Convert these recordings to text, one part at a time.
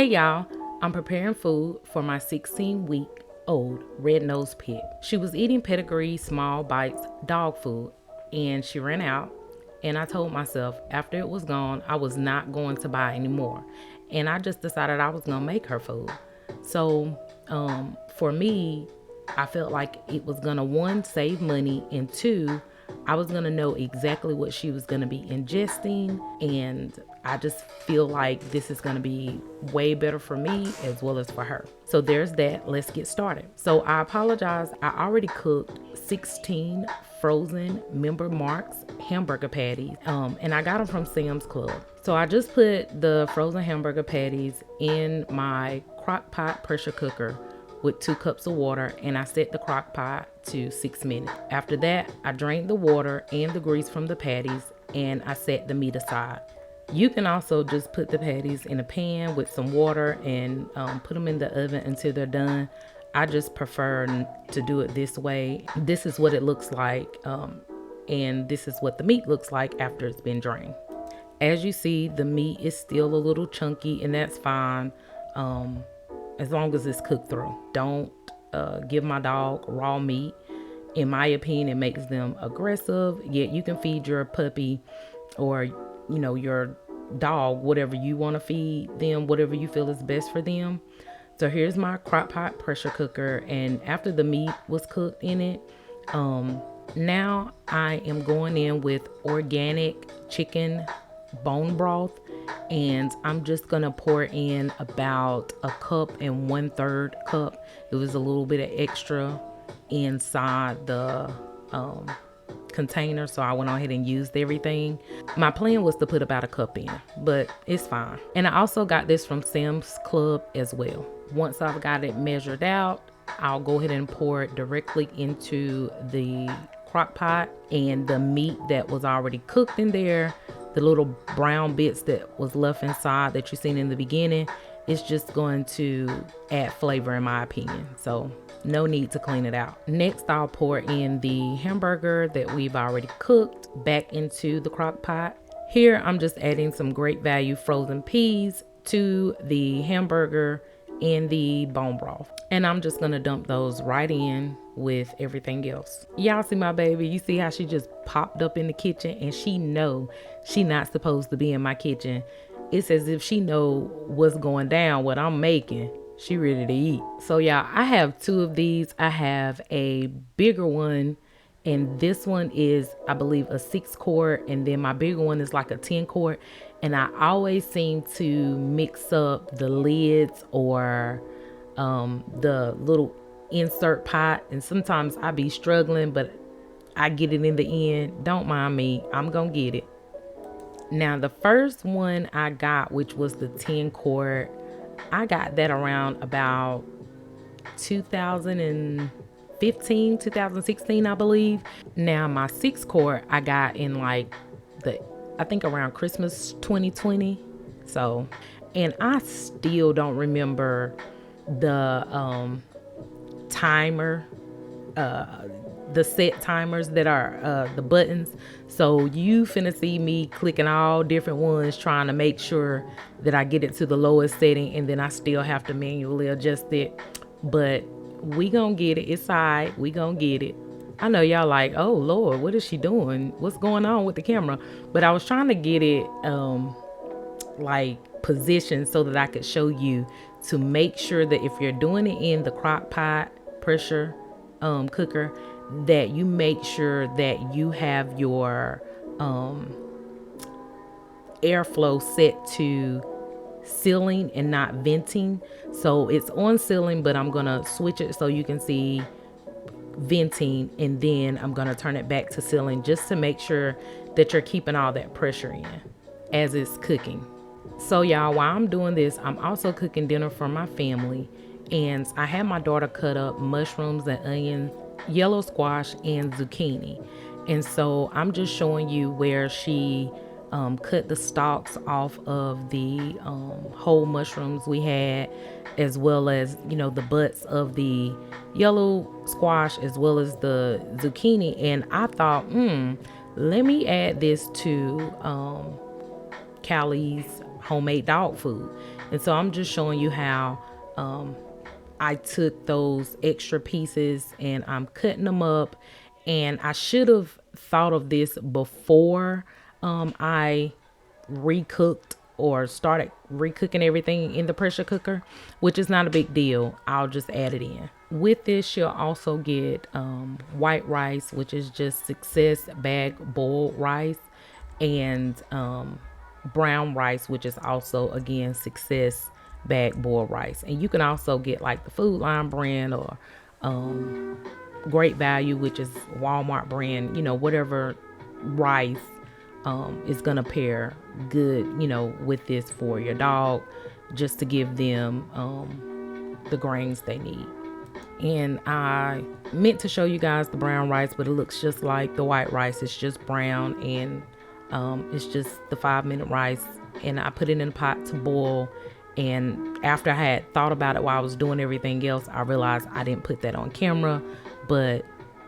y'all, I'm preparing food for my 16-week-old red-nosed pig. She was eating pedigree small bites dog food and she ran out, and I told myself after it was gone I was not going to buy anymore, and I just decided I was going to make her food. So for me, I felt like it was going to, one, save money, and two, I was going to know exactly what she was going to be ingesting, and I just feel like this is going to be way better for me as well as for her. So there's that. Let's get started. So I apologize. I already cooked 16 frozen Member Marks hamburger patties, and I got them from Sam's Club. So I just put the frozen hamburger patties in my Crockpot pressure cooker with 2 cups of water, and I set the crock pot to 6 minutes. After that, I drained the water and the grease from the patties, and I set the meat aside. You can also just put the patties in a pan with some water and put them in the oven until they're done. I just prefer to do it this way. This is what it looks like, and this is what the meat looks like after it's been drained. As you see, the meat is still a little chunky, and that's fine. As long as it's cooked through. Don't give my dog raw meat. In my opinion, it makes them aggressive. Yet you can feed your puppy or, your dog whatever you want to feed them, whatever you feel is best for them. So here's my crock pot pressure cooker, and after the meat was cooked in it, now I am going in with organic chicken bone broth, and I'm just gonna pour in about 1/3 cup. It was a little bit of extra inside the container, so I went on ahead and used everything. My plan was to put about 1 cup in, but it's fine. And I also got this from Sam's Club as well. Once I've got it measured out, I'll go ahead and pour it directly into the crock pot, and the meat that was already cooked in there, the little brown bits that was left inside that you seen in the beginning, it's just going to add flavor in my opinion. So no need to clean it out. Next, I'll pour in the hamburger that we've already cooked back into the crock pot. Here, I'm just adding some great value frozen peas to the hamburger and the bone broth. And I'm just gonna dump those right in with everything else. Y'all see my baby? You see how she just popped up in the kitchen, and she know she not supposed to be in my kitchen. It's as if she know what's going down, what I'm making. She ready to eat. So y'all, I have 2 of these. I have a bigger one, and this one is, I believe, a 6-quart, and then my bigger one is like a 10-quart. And I always seem to mix up the lids or the little insert pot, and sometimes I be struggling, but I get it in the end. Don't mind me, I'm gonna get it. Now the first one I got, which was the 10-quart, I got that around about 2015, 2016, I believe. Now my 6-quart I got in like I think around Christmas 2020. So, and I still don't remember the timer, the set timers that are the buttons. So you finna see me clicking all different ones, trying to make sure that I get it to the lowest setting, and then I still have to manually adjust it. But we gonna get it. It's all right. We gonna get it. I know y'all like, oh Lord, what is she doing? What's going on with the camera? But I was trying to get it like positioned so that I could show you, to make sure that if you're doing it in the crock pot pressure cooker, that you make sure that you have your airflow set to sealing and not venting. So it's on sealing, but I'm gonna switch it so you can see venting, and then I'm gonna turn it back to sealing, just to make sure that you're keeping all that pressure in as it's cooking. So y'all, while I'm doing this, I'm also cooking dinner for my family, and I had my daughter cut up mushrooms and onions, yellow squash, and zucchini. And so I'm just showing you where she cut the stalks off of the whole mushrooms we had, as well as, the butts of the yellow squash, as well as the zucchini. And I thought, let me add this to Callie's homemade dog food. And so I'm just showing you how I took those extra pieces and I'm cutting them up. And I should have thought of this before I recooked or started recooking everything in the pressure cooker, which is not a big deal. I'll just add it in. With this, you'll also get white rice, which is just Success bag boiled rice, and brown rice, which is also again Success bag boiled rice. And you can also get like the Food Line brand or Great Value, which is Walmart brand, whatever rice is gonna pair good, with this for your dog, just to give them the grains they need. And I meant to show you guys the brown rice, but it looks just like the white rice. It's just brown, and it's just the 5-minute rice. And I put it in a pot to boil. And after I had thought about it while I was doing everything else, I realized I didn't put that on camera, but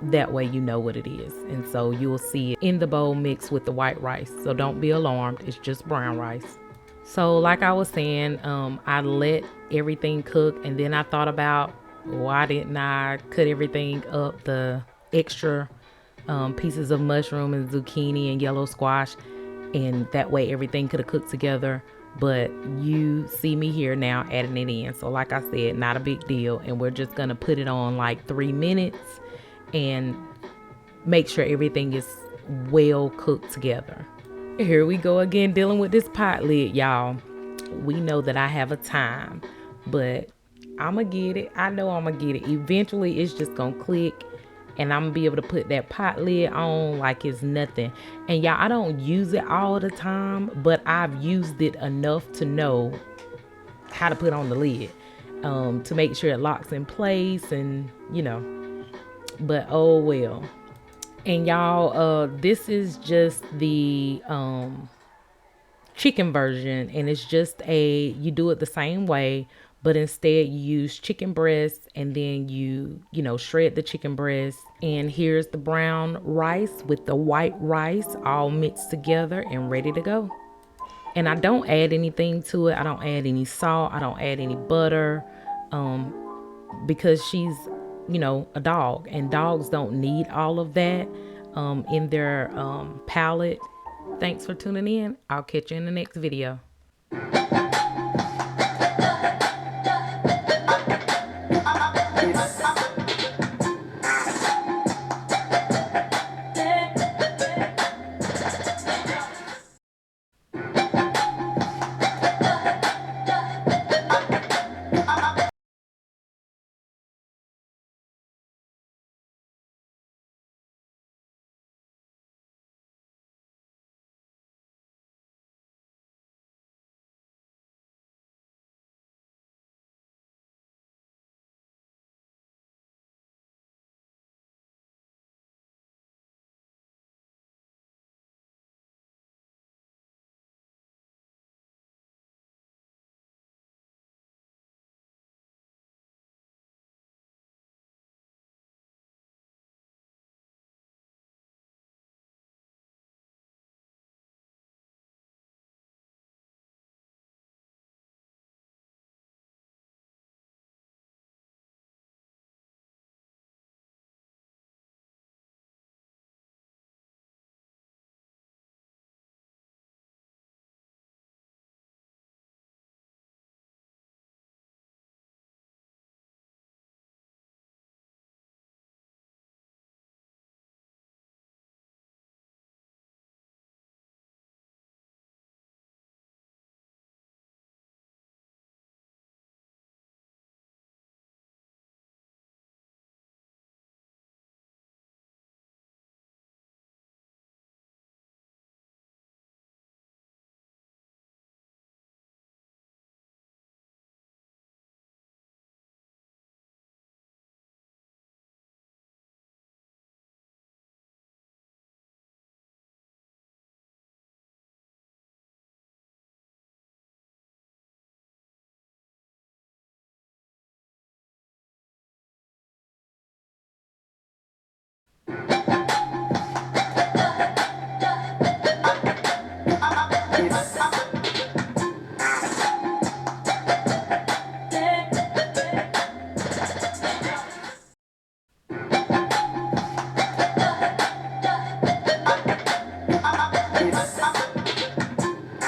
that way you know what it is. And so you'll see it in the bowl mixed with the white rice. So don't be alarmed. It's just brown rice. So like I was saying, I let everything cook, and then I thought about, why didn't I cut everything up, the extra pieces of mushroom and zucchini and yellow squash, and that way everything could have cooked together. But you see me here now adding it in. So like I said, not a big deal. And we're just gonna put it on like 3 minutes and make sure everything is well cooked together. Here we go again, dealing with this pot lid, y'all. We know that I have a time, but I'ma get it. I know I'ma get it. Eventually it's just gonna click, and I'm gonna be able to put that pot lid on like it's nothing. And y'all, I don't use it all the time, but I've used it enough to know how to put on the lid, to make sure it locks in place, and but oh well. And y'all, this is just the chicken version, and it's just you do it the same way, but instead you use chicken breast, and then you shred the chicken breast. And here's the brown rice with the white rice all mixed together and ready to go. And I don't add anything to it. I don't add any salt. I don't add any butter, because she's a dog, and dogs don't need all of that in their palate. Thanks for tuning in. I'll catch you in the next video.